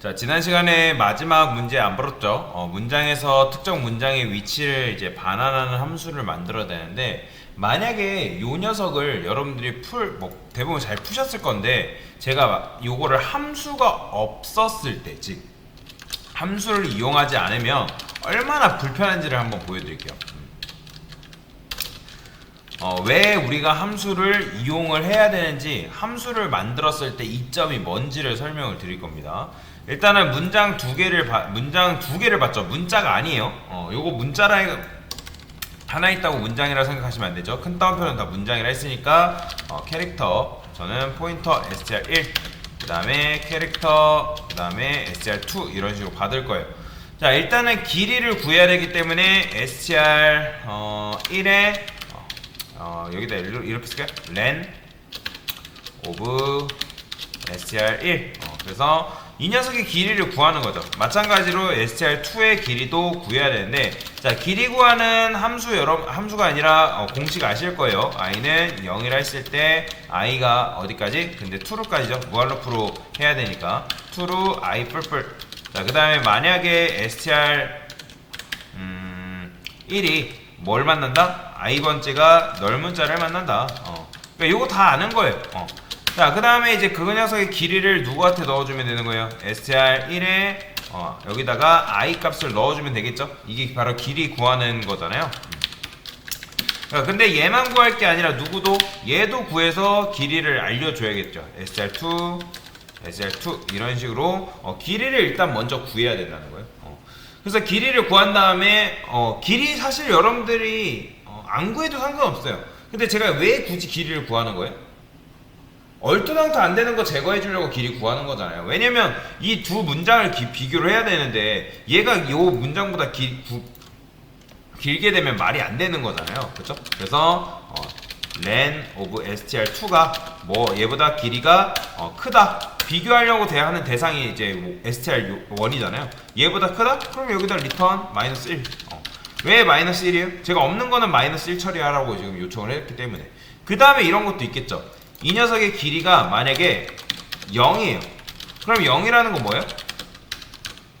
자, 지난 시간에 마지막 문제 안 풀었죠? 문장에서 특정 문장의 위치를 이제 반환하는 함수를 만들어야 되는데, 만약에 요 녀석을 여러분들이 대부분 잘 푸셨을 건데, 제가 요거를 함수가 없었을 때, 즉, 함수를 이용하지 않으면 얼마나 불편한지를 한번 보여드릴게요. 왜 우리가 함수를 이용을 해야 되는지, 함수를 만들었을 때 이점이 뭔지를 설명을 드릴 겁니다. 일단은 문장 두 개를 봤죠. 문자가 아니에요. 요거 문자라 하나 있다고 문장이라 생각하시면 안 되죠. 큰 따옴표는 다 문장이라 했으니까 캐릭터 저는 포인터 str1 그 다음에 캐릭터 그 다음에 str2 이런 식으로 받을 거예요. 자, 일단은 길이를 구해야 되기 때문에 str1에 여기다 이렇게 쓸게요. len of str1 그래서 이 녀석의 길이를 구하는 거죠. 마찬가지로 str2의 길이도 구해야 되는데, 자, 길이 구하는 함수가 아니라 공식 아실 거예요. i는 0이라 했을 때 i가 어디까지? 근데 true까지죠. 무한루프로 해야 되니까 true i 뿔뿔. 자, 그 다음에 만약에 str 1이 뭘 만난다? i번째가 넓은 자를 만난다. 그러니까 요거 다 아는 거예요. 자, 그 다음에 이제 그 녀석의 길이를 누구한테 넣어주면 되는 거예요? str1에 여기다가 i 값을 넣어주면 되겠죠? 이게 바로 길이 구하는 거잖아요. 근데 얘만 구할 게 아니라 누구도 얘도 구해서 길이를 알려줘야겠죠. str2 이런 식으로 길이를 일단 먼저 구해야 된다는 거예요. 그래서 길이를 구한 다음에 길이 사실 여러분들이 안 구해도 상관없어요. 근데 제가 왜 굳이 길이를 구하는 거예요? 얼토당토 안 되는 거 제거해 주려고 길이 구하는 거잖아요. 왜냐면 이 두 문장을 비교를 해야 되는데 얘가 요 문장보다 길게 되면 말이 안 되는 거잖아요. 그렇죠? 그래서 len of str2가 뭐 얘보다 길이가 크다. 비교하려고 하는 대상이 이제 뭐 str1이잖아요. 얘보다 크다? 그럼 여기다 return -1. 왜 -1이에요? 제가 없는 거는 -1 처리하라고 지금 요청을 했기 때문에. 그 다음에 이런 것도 있겠죠. 이 녀석의 길이가 만약에 0이에요. 그럼 0이라는 건 뭐예요?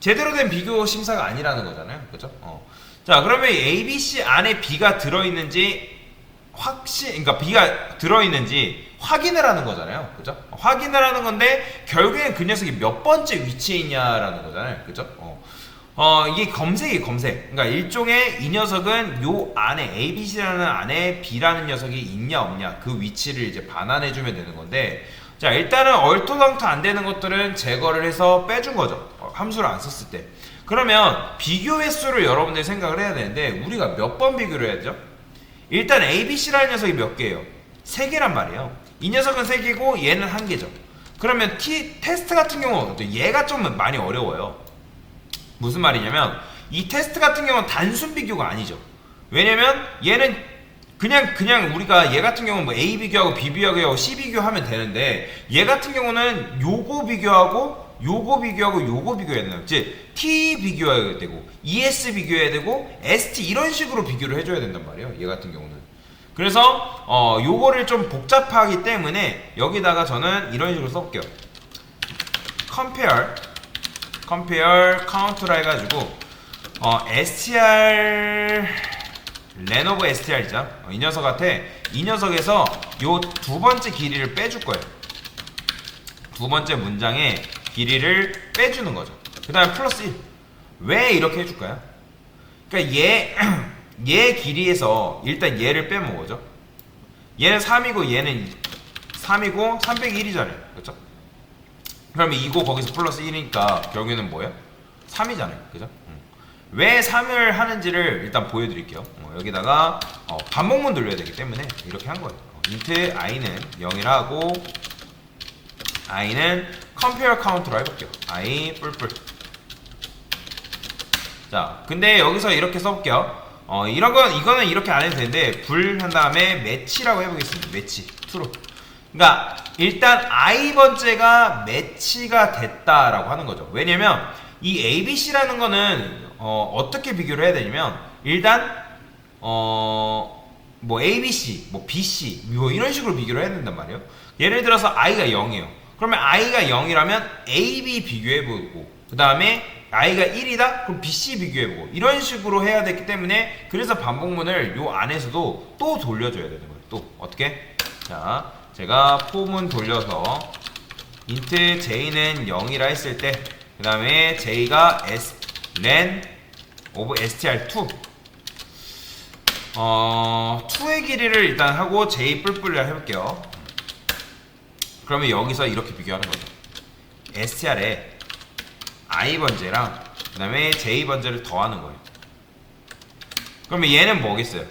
제대로 된 비교 심사가 아니라는 거잖아요. 그죠? 자, 그러면 ABC 안에 B가 들어있는지 그러니까 B가 들어있는지 확인을 하는 거잖아요. 그죠? 확인을 하는 건데 결국엔 그 녀석이 몇 번째 위치에 있냐라는 거잖아요. 그죠? 이게 검색. 그러니까 일종의 이 녀석은 요 안에 ABC라는 안에 B라는 녀석이 있냐 없냐 그 위치를 이제 반환해주면 되는 건데, 자, 일단은 얼토당토 안 되는 것들은 제거를 해서 빼준 거죠. 함수를 안 썼을 때. 그러면 비교 횟수를 여러분들이 생각을 해야 되는데 우리가 몇 번 비교를 해야죠? 일단 ABC라는 녀석이 몇 개예요? 3개란 말이에요. 이 녀석은 3개고 얘는 1개죠. 그러면 테스트 같은 경우 얘가 좀 많이 어려워요. 무슨 말이냐면 이 테스트 같은 경우는 단순 비교가 아니죠. 왜냐면 얘는 그냥 우리가 얘 같은 경우는 뭐 A 비교하고 B 비교하고 C 비교하면 되는데, 얘 같은 경우는 요거 비교하고 요거 비교하고 요거 비교해야 되는 거지. T 비교해야 되고 ES 비교해야 되고 ST 이런 식으로 비교를 해줘야 된단 말이에요. 얘 같은 경우는. 그래서 요거를 좀 복잡하기 때문에 여기다가 저는 이런 식으로 써볼게요. compare count라 해가지고 str len of str이죠. 이 녀석한테 이 녀석에서 요 두 번째 길이를 빼줄 거예요. 두 번째 문장의 길이를 빼주는 거죠. 그 다음에 플러스 1. 왜 이렇게 해줄까요? 그러니까 얘 길이에서 일단 얘를 빼면 뭐죠? 얘는 3이고 얘는 3이고 301이잖아요. 그렇죠? 그러면 이거 거기서 플러스 1이니까 결국에는 뭐예요? 3이잖아요. 그죠? 왜 3을 하는지를 일단 보여드릴게요. 여기다가 반복문 돌려야 되기 때문에 이렇게 한 거예요. int i는 0이라 하고 i는 compare count로 해볼게요. i 뿔뿔. 자, 근데 여기서 이렇게 써볼게요. 이거는 이렇게 안 해도 되는데 불 한 다음에 매치라고 해보겠습니다. 매치 true. 그러니까 일단 i번째가 매치가 됐다라고 하는 거죠. 왜냐면 이 ABC라는 거는 어떻게 비교를 해야 되냐면 일단 뭐 ABC, 뭐 BC 뭐 이런 식으로 비교를 해야 된단 말이에요. 예를 들어서 i가 0이에요. 그러면 i가 0이라면 AB 비교해보고 그 다음에 i가 1이다? 그럼 BC 비교해보고 이런 식으로 해야 되기 때문에 그래서 반복문을 요 안에서도 또 돌려줘야 되는 거예요. 또 어떻게? 자, 제가 폼은 돌려서 int j는 0이라 했을 때 그 다음에 j가 len of str2 2의 길이를 일단 하고 j 뿔뿔이라 해볼게요. 그러면 여기서 이렇게 비교하는 거죠. str에 i번째랑 그 다음에 j번째를 더하는 거예요. 그러면 얘는 뭐겠어요?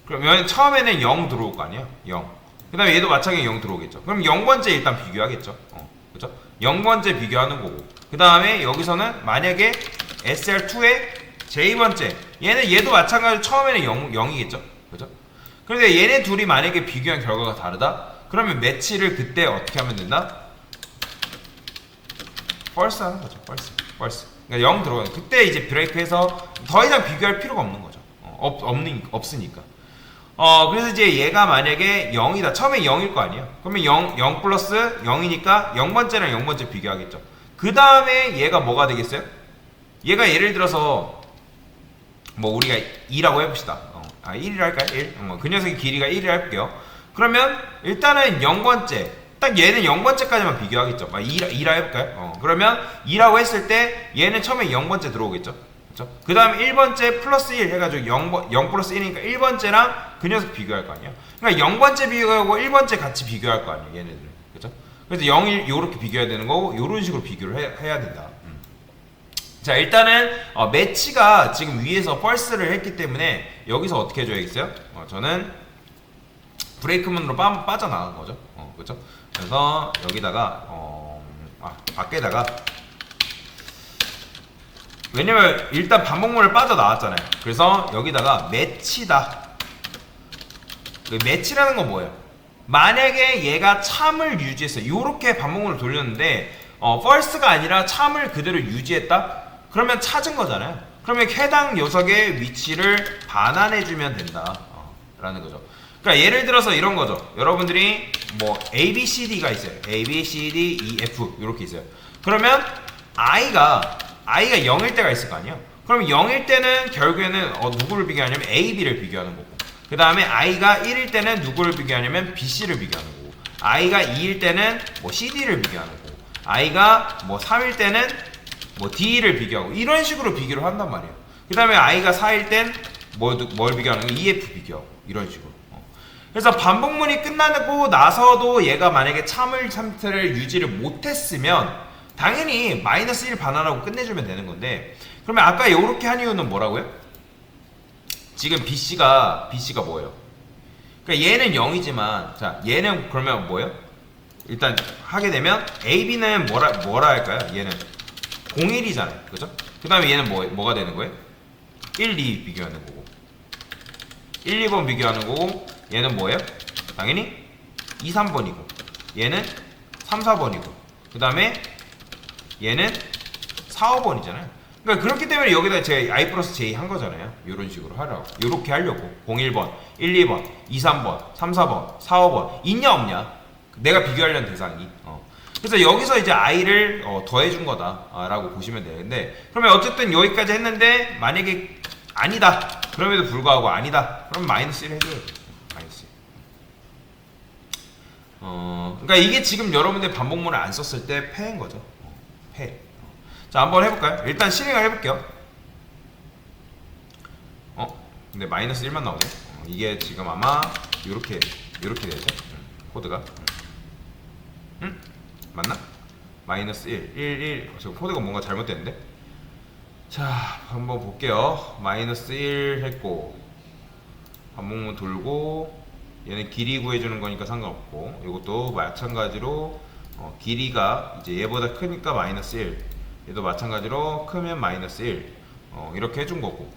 그러면 처음에는 0 들어올 거 아니에요? 0. 그 다음에 얘도 마찬가지로 0 들어오겠죠. 그럼 0번째 일단 비교하겠죠. 그죠? 0번째 비교하는 거고. 그 다음에 여기서는 만약에 SR2의 J번째. 얘도 마찬가지로 처음에는 0이겠죠. 그죠? 그런데 얘네 둘이 만약에 비교한 결과가 다르다? 그러면 매치를 그때 어떻게 하면 된다? false 하는 거죠. false. 그러니까 0 들어가요. 그때 이제 브레이크해서 더 이상 비교할 필요가 없는 거죠. 없으니까. 그래서 이제 얘가 만약에 0이다. 처음에 0일 거 아니에요. 그러면 0 플러스 0이니까 0번째랑 0번째 비교하겠죠. 그 다음에 얘가 뭐가 되겠어요? 얘가 예를 들어서 뭐 우리가 2라고 해봅시다. 1이라 할까요? 1. 그 녀석의 길이가 1이라 할게요. 그러면 일단은 0번째 딱 얘는 0번째까지만 비교하겠죠. 2라 해볼까요? 그러면 2라고 했을 때 얘는 처음에 0번째 들어오겠죠. 그렇죠? 그 다음 1번째 플러스 1 해가지고 0 플러스 1이니까 1번째랑 그 녀석 비교할 거 아니에요. 그러니까 0번째 비교하고 1번째 같이 비교할 거 아니에요. 얘네들은. 그렇죠? 그래서 0, 1 요렇게 비교해야 되는 거고 요런 식으로 비교를 해야 된다. 자, 일단은 매치가 지금 위에서 false를 했기 때문에 여기서 어떻게 해줘야겠어요? 저는 브레이크문으로 빠져나간 거죠. 그렇죠? 그래서 여기다가 밖에다가 왜냐면 일단 반복문을 빠져나왔잖아요. 그래서 여기다가 매치다. 매치라는 건 뭐예요? 만약에 얘가 참을 유지했어요. 이렇게 반복문을 돌렸는데 false가 아니라 참을 그대로 유지했다? 그러면 찾은 거잖아요. 그러면 해당 녀석의 위치를 반환해주면 된다 라는 거죠. 그러니까 예를 들어서 이런 거죠. 여러분들이 뭐 A, B, C, D가 있어요. A, B, C, D, E, F 이렇게 있어요. 그러면 I가 0일 때가 있을 거 아니에요. 그럼 0일 때는 결국에는 누구를 비교하냐면 A, B를 비교하는 거고 그 다음에 I가 1일 때는 누구를 비교하냐면 B, C를 비교하는 거고 I가 2일 때는 뭐 C, D를 비교하는 거고 I가 뭐 3일 때는 뭐 D를 비교하고 이런 식으로 비교를 한단 말이에요. 그 다음에 I가 4일 땐 뭘 비교하는 거예요? EF 비교하고 이런 식으로. 그래서 반복문이 끝나고 나서도 얘가 만약에 참을 상태를 유지를 못했으면 당연히 마이너스 1 반환하고 끝내주면 되는 건데 그러면 아까 이렇게 한 이유는 뭐라고요? 지금 BC가 뭐예요? 그러니까 얘는 0이지만 자 얘는 그러면 뭐예요? 일단 하게 되면 AB는 뭐라 할까요? 얘는 01이잖아요. 그죠? 그 다음에 얘는 뭐가 되는 거예요? 1, 2 비교하는 거고 1, 2번 비교하는 거고 얘는 뭐예요? 당연히 2, 3번이고 얘는 3, 4번이고 그 다음에 얘는 4, 5번이잖아요. 그러니까 그렇기 때문에 여기다 제가 I 플러스 J 한 거잖아요. 이런 식으로 하라고. 이렇게 하려고. 01번, 1, 2번, 2, 3번, 3, 4번, 4, 5번. 있냐 없냐? 내가 비교하려는 대상이. 그래서 여기서 이제 I를 더해준 거다라고 보시면 되는데 그러면 어쨌든 여기까지 했는데 만약에 아니다. 그럼에도 불구하고 아니다. 그럼 마이너스 1 해줘야 돼. 마이너스 1. 그러니까 이게 지금 여러분들 반복문을 안 썼을 때 패인 거죠. 패. 자, 한번 해볼까요? 일단 실행을 해볼게요. 근데 마이너스 1만 나오네. 이게 지금 아마 요렇게 되죠. 코드가. 맞나? 마이너스 1, 1. 지금 코드가 뭔가 잘못됐는데? 자, 한번 볼게요. 마이너스 1 했고, 반복문 돌고, 얘는 길이 구해주는 거니까 상관없고, 이것도 마찬가지로, 길이가 이제 얘보다 크니까 마이너스 1. 얘도 마찬가지로 크면 마이너스 1. 이렇게 해준 거고.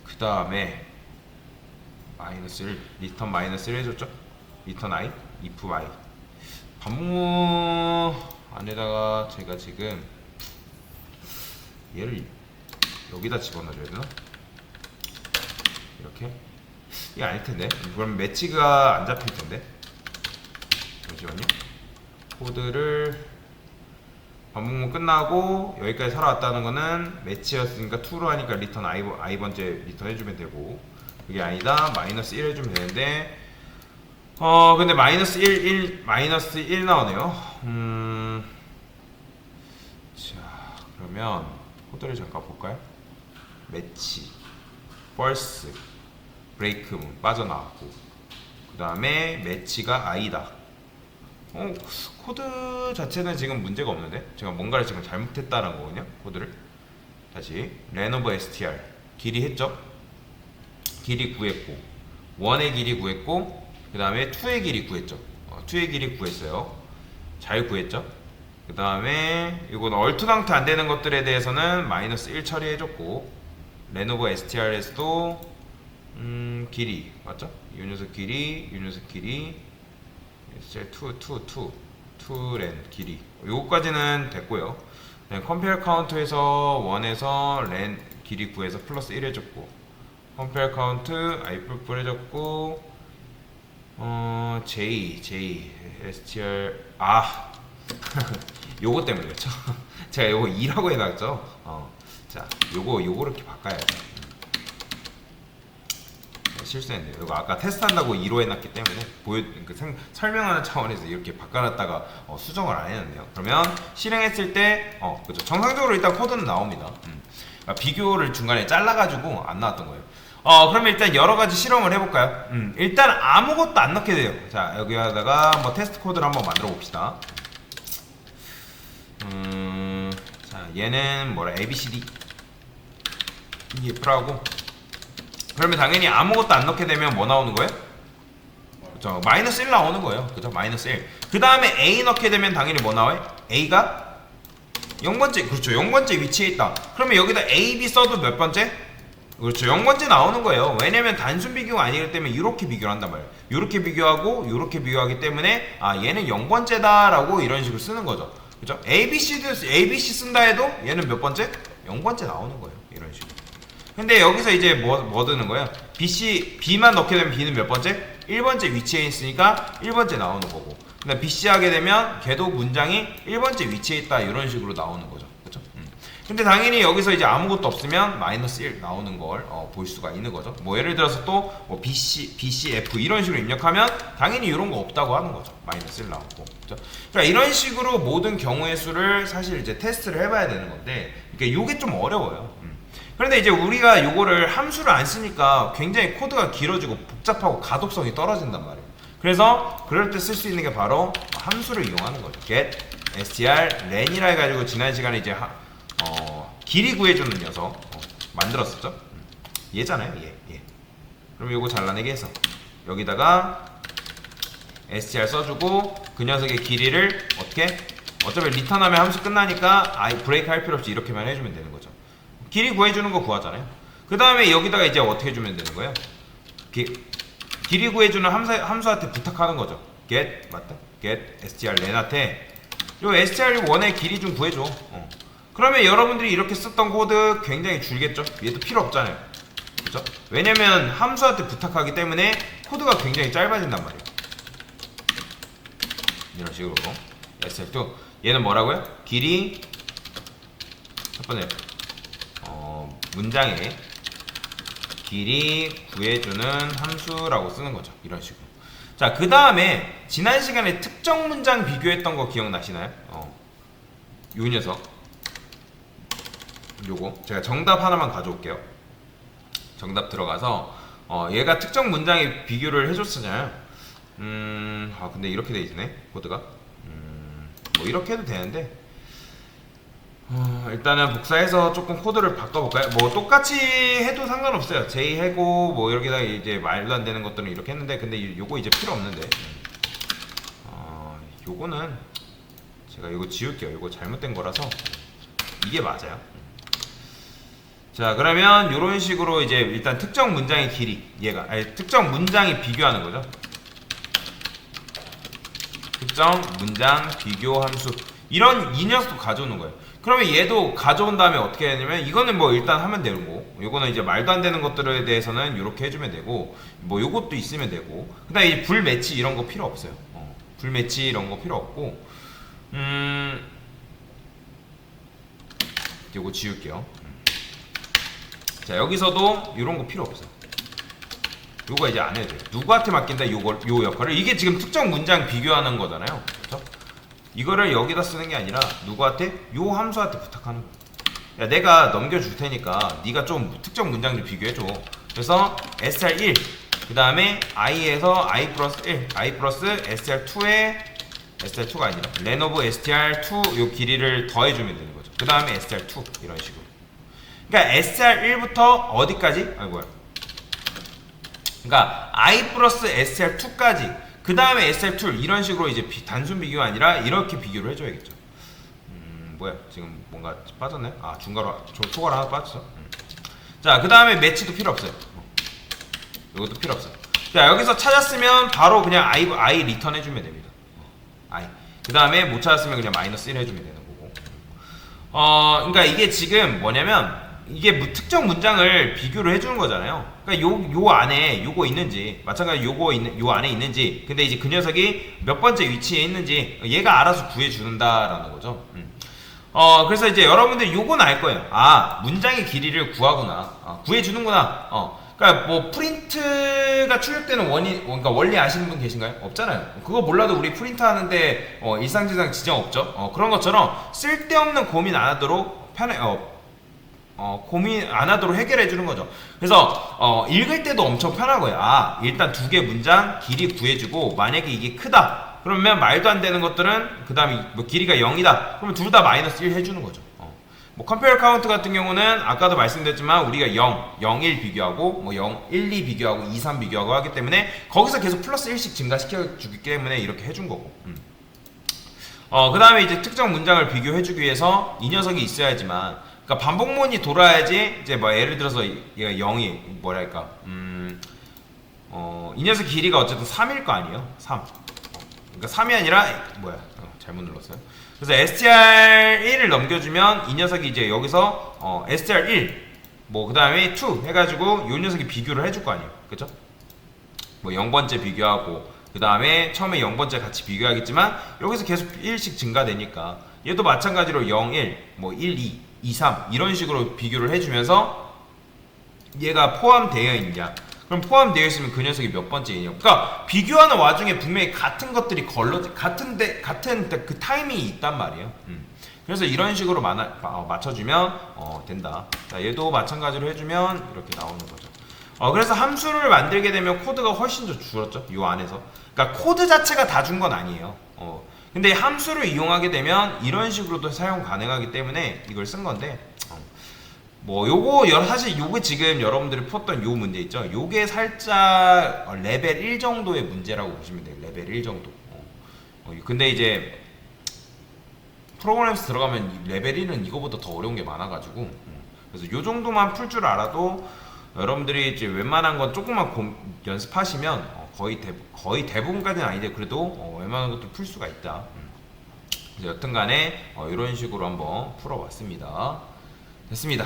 그 다음에, 마이너스 1, 리턴 마이너스 1 해줬죠? 리턴 I, if I. 반복문 안에다가 제가 지금 얘를 여기다 집어넣어줘야 되나? 이렇게? 이게 아닐 텐데. 그럼 매치가 안 잡힐 텐데. 잠시만요. 코드를 반복문 끝나고 여기까지 살아왔다는 거는 매치였으니까 2로 하니까 리턴 i번째 리턴 해주면 되고, 그게 아니다 마이너스 1 해주면 되는데, 근데 마이너스 1 나오네요. 자, 그러면 코드를 잠깐 볼까요? 매치, 펄스, 브레이크문 빠져나왔고, 그 다음에 매치가 i다. 코드 자체는 지금 문제가 없는데 제가 뭔가를 지금 잘못했다는 거거든요. 코드를 다시 레노버 str 길이 했죠. 길이 구했고 1의 길이 구했고 그 다음에 2의 길이 구했죠. 2의 길이 구했어요. 잘 구했죠. 그 다음에 이건 얼투당트 안 되는 것들에 대해서는 마이너스 1 처리해줬고, 레노버 str에서도 길이 맞죠? 이 녀석 길이, 이 녀석 길이 str2렌 길이 요거까지는 됐고요. 컴페어 카운트에서 1에서 렌 길이 구해서 플러스 1 해줬고, 컴페어 카운트 i뿔뿔 해줬고, j str 요거 때문에 그렇죠. 제가 요거 2라고 해놨죠. 자, 요거 이렇게 바꿔야 돼. 실수했네요. 이거 아까 테스트한다고 2로 해놨기 때문에 설명하는 차원에서 이렇게 바꿔놨다가 수정을 안 해놨네요. 그러면 실행했을 때 그죠. 정상적으로 일단 코드는 나옵니다. 그러니까 비교를 중간에 잘라가지고 안 나왔던 거예요. 그러면 일단 여러 가지 실험을 해볼까요? 일단 아무것도 안 넣게 돼요. 자, 여기다가 뭐 테스트 코드를 한번 만들어 봅시다. 자, 얘는 뭐라 ABCD F라고. 그러면 당연히 아무것도 안 넣게 되면 뭐 나오는 거예요? 그렇죠. 마이너스 1 나오는 거예요. 그죠? 마이너스 1. 그 다음에 A 넣게 되면 당연히 뭐 나와요? A가 0번째, 그렇죠. 0번째 위치에 있다. 그러면 여기다 A, B 써도 몇 번째? 그렇죠. 0번째 나오는 거예요. 왜냐면 단순 비교가 아니기 때문에 이렇게 비교를 한단 말이에요. 이렇게 비교하고 이렇게 비교하기 때문에 얘는 0번째다 라고 이런 식으로 쓰는 거죠. 그죠? ABC 쓴다 해도 얘는 몇 번째? 0번째 나오는 거예요. 이런 식으로. 근데 여기서 이제 뭐 드는 거예요? B만 넣게 되면 B는 몇 번째? 1번째 위치에 있으니까 1번째 나오는 거고, 근데 BC 하게 되면 걔도 문장이 1번째 위치에 있다 이런 식으로 나오는 거죠. 그쵸? 근데 당연히 여기서 이제 아무것도 없으면 마이너스 1 나오는 걸 볼 수가 있는 거죠. 뭐 예를 들어서 또 뭐 BCF 이런 식으로 입력하면 당연히 이런 거 없다고 하는 거죠. 마이너스 1 나오고. 그쵸? 그러니까 이런 식으로 모든 경우의 수를 사실 이제 테스트를 해봐야 되는 건데, 그러니까 이게 좀 어려워요. 그런데 이제 우리가 요거를 함수를 안 쓰니까 굉장히 코드가 길어지고 복잡하고 가독성이 떨어진단 말이에요. 그래서 그럴 때 쓸 수 있는 게 바로 함수를 이용하는 거죠. get str len이라 해가지고 지난 시간에 이제 길이 구해주는 녀석 만들었었죠. 얘잖아요. 얘. 그럼 요거 잘라내기 해서 여기다가 str 써주고, 그 녀석의 길이를 어차피 리턴하면 함수 끝나니까 브레이크 할 필요 없이 이렇게만 해주면 되는 거죠. 길이 구해주는 거 구하잖아요. 그 다음에 여기다가 이제 어떻게 해주면 되는 거예요? 길이 구해주는 함수한테 부탁하는 거죠. get str len한테 요 str1의 길이 좀 구해줘. 그러면 여러분들이 이렇게 썼던 코드 굉장히 줄겠죠? 얘도 필요 없잖아요. 그죠? 왜냐면 함수한테 부탁하기 때문에 코드가 굉장히 짧아진단 말이에요. 이런 식으로 str2 얘는 뭐라고요? 길이 첫 번째 문장의 길이 구해주는 함수라고 쓰는 거죠. 이런 식으로. 자, 그 다음에 지난 시간에 특정 문장 비교했던 거 기억나시나요? 요 녀석. 요거 제가 정답 하나만 가져올게요. 정답 들어가서 얘가 특정 문장에 비교를 해줬잖아요. 근데 이렇게 돼 있네 코드가. 뭐 이렇게 해도 되는데 일단은 복사해서 조금 코드를 바꿔볼까요? 뭐 똑같이 해도 상관없어요. J 해고 뭐 이렇게다가 이제 말도 안 되는 것들은 이렇게 했는데, 근데 요거 이제 필요 없는데 요거는 제가 이거 지울게요. 이거 잘못된 거라서 이게 맞아요. 자, 그러면 이런 식으로 이제 일단 특정 문장의 길이 특정 문장이 비교하는 거죠. 특정 문장 비교 함수 이 녀석도 가져오는 거예요. 그러면 얘도 가져온 다음에 어떻게 하냐면 이거는 뭐 일단 하면 되고, 요거는 이제 말도 안 되는 것들에 대해서는 이렇게 해주면 되고, 뭐 요것도 있으면 되고, 그 다음에 불 매치 이런 거 필요 없어요. 불매치 이런 거 필요 없고, 이거 지울게요. 자, 여기서도 이런 거 필요 없어요. 요거 이제 안 해도 돼요. 누구한테 맡긴다, 요 역할을. 이게 지금 특정 문장 비교하는 거잖아요. 그렇죠? 이거를 여기다 쓰는 게 아니라 누구한테? 요 함수한테 부탁하는 거야. 야, 내가 넘겨줄 테니까 네가 좀 특정 문장 좀 비교해줘. 그래서 str1 그 다음에 i에서 i 플러스 1 i 플러스 str2에 str2가 아니라 len of str2 요 길이를 더해주면 되는 거죠. 그 다음에 str2 이런 식으로. 그러니까 str1부터 어디까지? 아이고야. 그러니까 i 플러스 str2까지 그 다음에 str2 이런 식으로 이제 단순 비교가 아니라 이렇게 비교를 해줘야겠죠. 뭐야 지금 뭔가 빠졌네. 아 중괄호 초괄호 하나 빠졌어. 자, 그 다음에 매치도 필요 없어요. 이것도 필요 없어요. 자, 여기서 찾았으면 바로 그냥 i 리턴 해주면 됩니다. i. 그 다음에 못 찾았으면 그냥 마이너스 1 해주면 되는 거고. 그러니까 이게 지금 뭐냐면 이게 특정 문장을 비교를 해주는 거잖아요. 그러니까 요 안에 요거 있는지, 마찬가지 요 안에 있는지, 근데 이제 그 녀석이 몇 번째 위치에 있는지 얘가 알아서 구해준다라는 거죠. 그래서 이제 여러분들 요건 알 거예요. 아, 문장의 길이를 구하구나. 구해주는구나. 그러니까 뭐 프린트가 출력되는 그러니까 원리 아시는 분 계신가요? 없잖아요. 그거 몰라도 우리 프린트 하는데 일상지상 지장 없죠. 그런 것처럼 쓸데없는 고민 안 하도록 고민 안 하도록 해결해 주는 거죠. 그래서 읽을 때도 엄청 편한 거예요. 아, 일단 두 개 문장 길이 구해주고 만약에 이게 크다 그러면 말도 안 되는 것들은 그 다음에 뭐 길이가 0이다 그러면 둘 다 마이너스 1 해주는 거죠. 뭐 컴페어 카운트 같은 경우는 아까도 말씀드렸지만 우리가 0, 0, 1 비교하고 뭐 0, 1, 2 비교하고 2, 3 비교하고 하기 때문에 거기서 계속 플러스 1씩 증가시켜 주기 때문에 이렇게 해준 거고. 그 다음에 이제 특정 문장을 비교해 주기 위해서 이 녀석이 있어야지만, 그러니까 반복문이 돌아야지 이제 뭐 예를 들어서 얘가 0이 뭐랄까 이 녀석 길이가 어쨌든 3일 거 아니에요. 3. 그러니까 3이 아니라 잘못 눌렀어요. 그래서 str1을 넘겨주면 이 녀석이 이제 여기서 str1 뭐 그 다음에 2 해가지고 이 녀석이 비교를 해줄 거 아니에요. 그쵸? 뭐 0번째 비교하고 그 다음에 처음에 0번째 같이 비교하겠지만 여기서 계속 1씩 증가되니까 얘도 마찬가지로 0, 1, 뭐 1, 2, 2, 3 이런 식으로 비교를 해주면서 얘가 포함되어 있냐, 그럼 포함되어 있으면 그 녀석이 몇 번째이냐. 그러니까 비교하는 와중에 분명히 같은 것들이 같은 그 타이밍이 있단 말이에요. 그래서 이런 식으로 맞춰주면 된다. 자, 얘도 마찬가지로 해주면 이렇게 나오는 거죠. 그래서 함수를 만들게 되면 코드가 훨씬 더 줄었죠. 이 안에서. 그러니까 코드 자체가 다 준 건 아니에요. 근데 함수를 이용하게 되면 이런 식으로도 사용 가능하기 때문에 이걸 쓴 건데, 뭐 요거 사실 요게 지금 여러분들이 푸었던 요 문제 있죠. 요게 살짝 레벨 1 정도의 문제라고 보시면 돼요. 레벨 1 정도. 근데 이제 프로그램에서 들어가면 레벨 1은 이거보다 더 어려운 게 많아가지고, 그래서 요 정도만 풀 줄 알아도 여러분들이 이제 웬만한 건 조금만 연습하시면 거의 대부분까지는 아닌데 그래도 웬만한 것도 풀 수가 있다. 그래서 여튼간에 이런 식으로 한번 풀어봤습니다. 됐습니다.